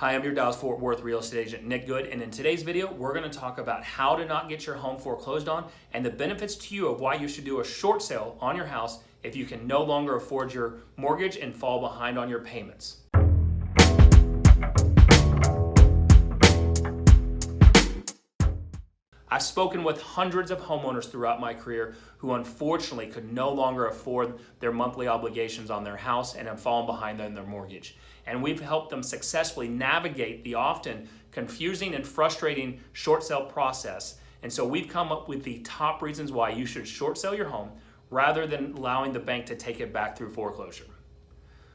Hi, I'm your Dallas-Fort Worth real estate agent, Nick Good, and in today's video, we're going to talk about how to not get your home foreclosed on and the benefits to you of why you should do a short sale on your house if you can no longer afford your mortgage and fall behind on your payments. I've spoken with hundreds of homeowners throughout my career who unfortunately could no longer afford their monthly obligations on their house and have fallen behind on their mortgage. And we've helped them successfully navigate the often confusing and frustrating short sale process. And so we've come up with the top reasons why you should short sell your home rather than allowing the bank to take it back through foreclosure.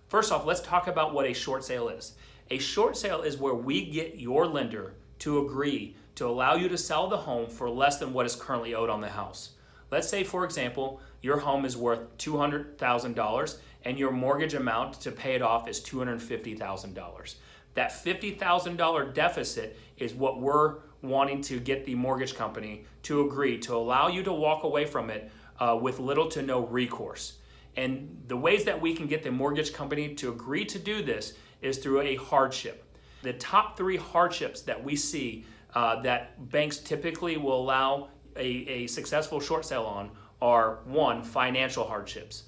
First off, let's talk about what a short sale is. A short sale is where we get your lender to agree to allow you to sell the home for less than what is currently owed on the house. Let's say, for example, your home is worth $200,000 and your mortgage amount to pay it off is $250,000. That $50,000 deficit is what we're wanting to get the mortgage company to agree to allow you to walk away from it with little to no recourse. And the ways that we can get the mortgage company to agree to do this is through a hardship. The top three hardships that we see that banks typically will allow a successful short sale on are: one, financial hardships.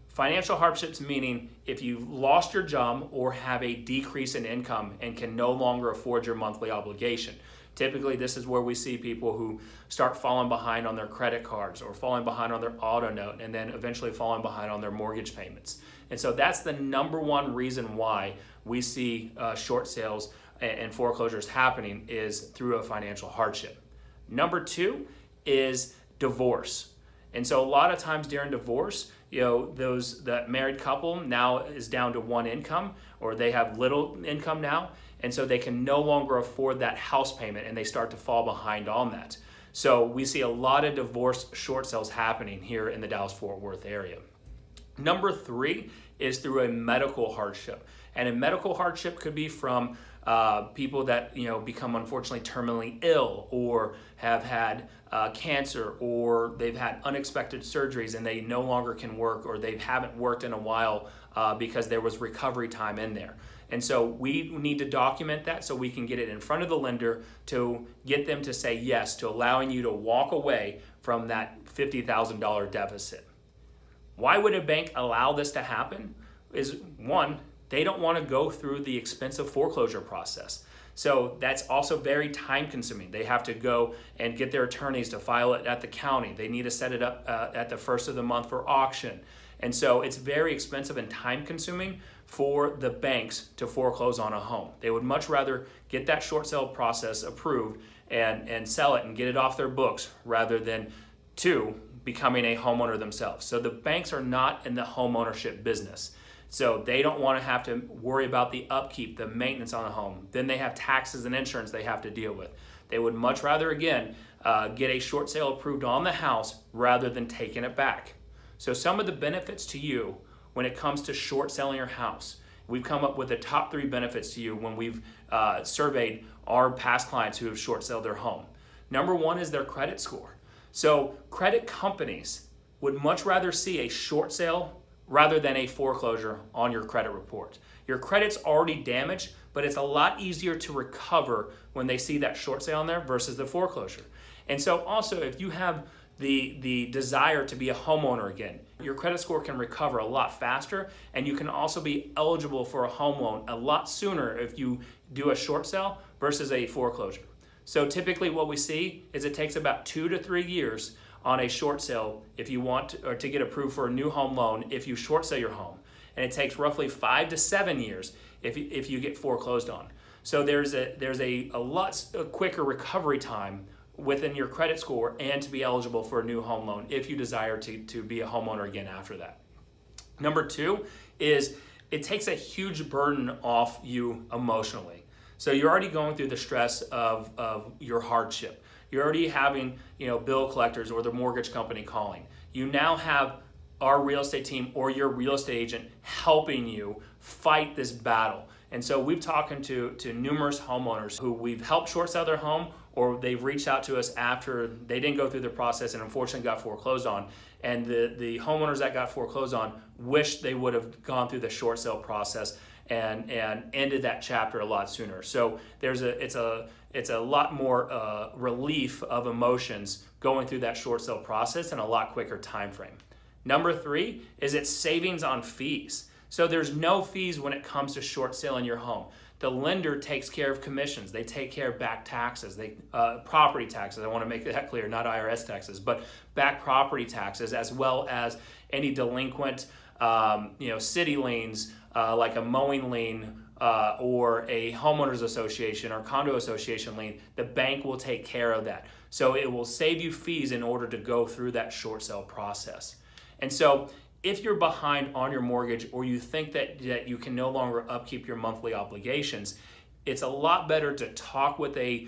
Financial hardships meaning if you've lost your job or have a decrease in income and can no longer afford your monthly obligation. Typically, this is where we see people who start falling behind on their credit cards or falling behind on their auto note and then eventually falling behind on their mortgage payments. And so that's the number one reason why we see short sales and foreclosures happening is through a financial hardship. Number two is divorce. And so a lot of times during divorce, that married couple now is down to one income, or they have little income now, and so they can no longer afford that house payment and they start to fall behind on that. So we see a lot of divorce short sales happening here in the Dallas-Fort Worth area. Number three is through a medical hardship. And a medical hardship could be from people that become unfortunately terminally ill or have had cancer, or they've had unexpected surgeries and they no longer can work, or they haven't worked in a while because there was recovery time in there. And so we need to document that so we can get it in front of the lender to get them to say yes to allowing you to walk away from that $50,000 deficit. Why would a bank allow this to happen? Is one, they don't want to go through the expensive foreclosure process. So that's also very time consuming. They have to go and get their attorneys to file it at the county. They need to set it up at the first of the month for auction. And so it's very expensive and time consuming for the banks to foreclose on a home. They would much rather get that short sale process approved and sell it and get it off their books rather than becoming a homeowner themselves. So the banks are not in the home ownership business. So they don't want to have to worry about the upkeep, the maintenance on a home. Then they have taxes and insurance they have to deal with. They would much rather, again, get a short sale approved on the house rather than taking it back. So some of the benefits to you when it comes to short selling your house, we've come up with the top three benefits to you when we've surveyed our past clients who have short sold their home. Number one is their credit score. So credit companies would much rather see a short sale rather than a foreclosure on your credit report. Your credit's already damaged, but it's a lot easier to recover when they see that short sale on there versus the foreclosure. And so also, if you have the desire to be a homeowner again, your credit score can recover a lot faster, and you can also be eligible for a home loan a lot sooner if you do a short sale versus a foreclosure. So typically what we see is it takes about 2 to 3 years on a short sale if you want to get approved for a new home loan if you short sell your home. And it takes roughly 5 to 7 years if you get foreclosed on. So there's a lot quicker recovery time within your credit score and to be eligible for a new home loan if you desire to be a homeowner again after that. Number two is it takes a huge burden off you emotionally. So you're already going through the stress of your hardship. You're already having bill collectors or the mortgage company calling. You now have our real estate team or your real estate agent helping you fight this battle. And so we've talked to numerous homeowners who we've helped short sell their home, or they've reached out to us after they didn't go through the process and unfortunately got foreclosed on. And the homeowners that got foreclosed on wish they would have gone through the short sale process and ended that chapter a lot sooner. So it's a lot more relief of emotions going through that short sale process in a lot quicker time frame. Number 3 is it's savings on fees. So there's no fees when it comes to short selling your home. The lender takes care of commissions. They take care of back taxes, property taxes. I want to make that clear, not IRS taxes, but back property taxes, as well as any delinquent, city liens, like a mowing lien or a homeowners association or condo association lien. The bank will take care of that. So it will save you fees in order to go through that short sale process. And so if you're behind on your mortgage, or you think that you can no longer upkeep your monthly obligations, it's a lot better to talk with a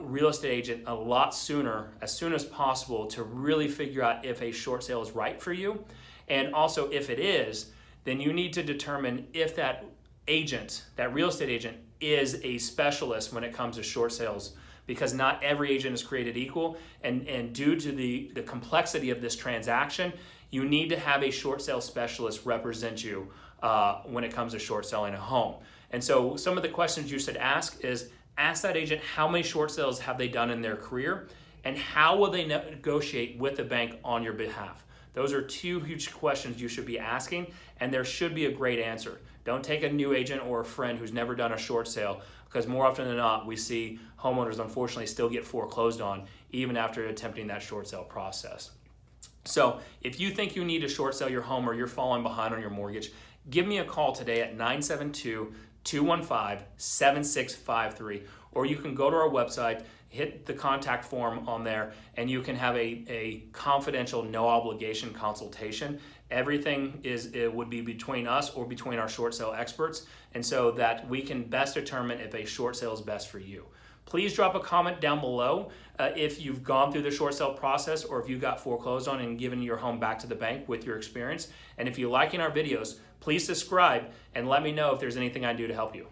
real estate agent a lot sooner, as soon as possible, to really figure out if a short sale is right for you. And also, if it is, then you need to determine if that agent, that real estate agent, is a specialist when it comes to short sales, because not every agent is created equal. And due to the complexity of this transaction, you need to have a short sale specialist represent you when it comes to short selling a home. And so some of the questions you should ask that agent, how many short sales have they done in their career, and how will they negotiate with the bank on your behalf? Those are 2 huge questions you should be asking, and there should be a great answer. Don't take a new agent or a friend who's never done a short sale, because more often than not, we see homeowners unfortunately still get foreclosed on even after attempting that short sale process. So if you think you need to short sell your home, or you're falling behind on your mortgage, give me a call today at 972-215-7653, or you can go to our website, hit the contact form on there, and you can have a confidential, no obligation consultation. Everything would be between us or between our short sale experts, and so that we can best determine if a short sale is best for you. Please drop a comment down below if you've gone through the short sale process, or if you got foreclosed on and given your home back to the bank with your experience. And if you're liking our videos, please subscribe and let me know if there's anything I can do to help you.